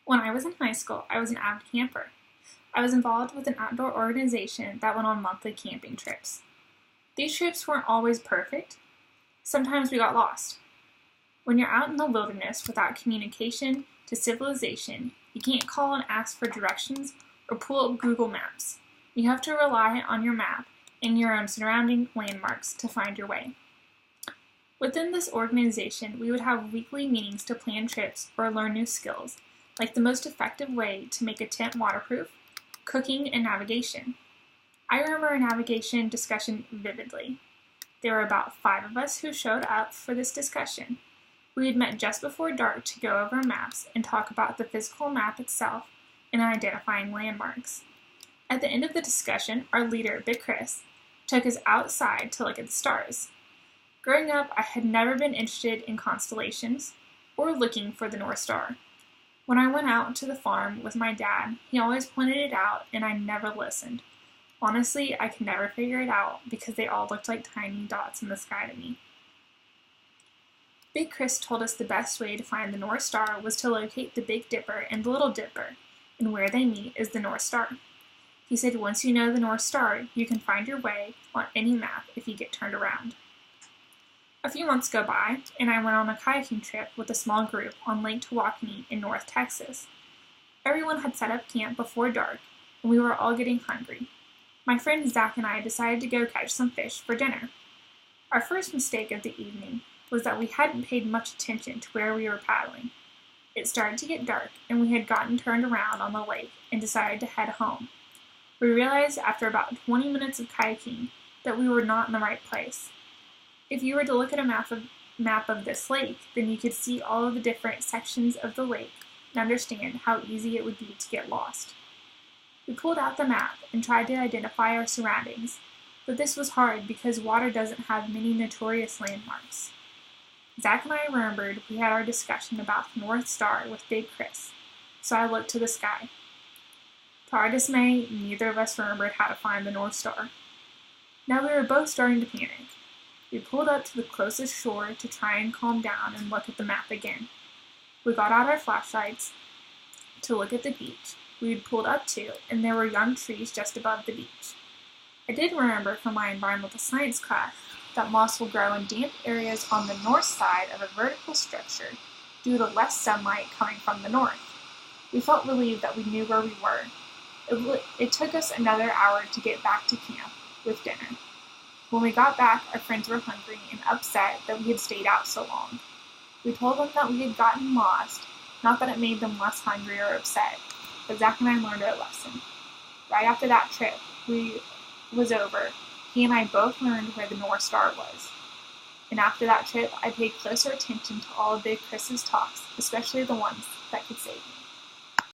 When I was in high school, I was an avid camper. I was involved with an outdoor organization that went on monthly camping trips. These trips weren't always perfect. Sometimes we got lost. When you're out in the wilderness without communication to civilization, you can't call and ask for directions or pull up Google Maps. You have to rely on your map and your own surrounding landmarks to find your way. Within this organization, we would have weekly meetings to plan trips or learn new skills, like the most effective way to make a tent waterproof, cooking, and navigation. I remember a navigation discussion vividly. There were about 5 of us who showed up for this discussion. We had met just before dark to go over maps and talk about the physical map itself and identifying landmarks. At the end of the discussion, our leader, Big Chris, took us outside to look at the stars. Growing up, I had never been interested in constellations or looking for the North Star. When I went out to the farm with my dad, he always pointed it out and I never listened. Honestly, I could never figure it out because they all looked like tiny dots in the sky to me. Big Chris told us the best way to find the North Star was to locate the Big Dipper and the Little Dipper, and where they meet is the North Star. He said once you know the North Star, you can find your way on any map if you get turned around. A few months go by, and I went on a kayaking trip with a small group on Lake Tawakoni in North Texas. Everyone had set up camp before dark, and we were all getting hungry. My friend Zach and I decided to go catch some fish for dinner. Our first mistake of the evening was that we hadn't paid much attention to where we were paddling. It started to get dark, and we had gotten turned around on the lake and decided to head home. We realized after about 20 minutes of kayaking that we were not in the right place. If you were to look at a map of this lake, then you could see all of the different sections of the lake and understand how easy it would be to get lost. We pulled out the map and tried to identify our surroundings, but this was hard because water doesn't have many notorious landmarks. Zach and I remembered we had our discussion about the North Star with Big Chris, so I looked to the sky. To our dismay, neither of us remembered how to find the North Star. Now we were both starting to panic. We pulled up to the closest shore to try and calm down and look at the map again. We got out our flashlights to look at the beach we had pulled up to, and there were young trees just above the beach. I did remember from my environmental science class that moss will grow in damp areas on the north side of a vertical structure due to less sunlight coming from the north. We felt relieved that we knew where we were. It took us another hour to get back to camp with dinner. When we got back, our friends were hungry and upset that we had stayed out so long. We told them that we had gotten lost, not that it made them less hungry or upset, but Zach and I learned our lesson. Right after that trip was over, he and I both learned where the North Star was. And after that trip, I paid closer attention to all of Big Chris's talks, especially the ones that could save me.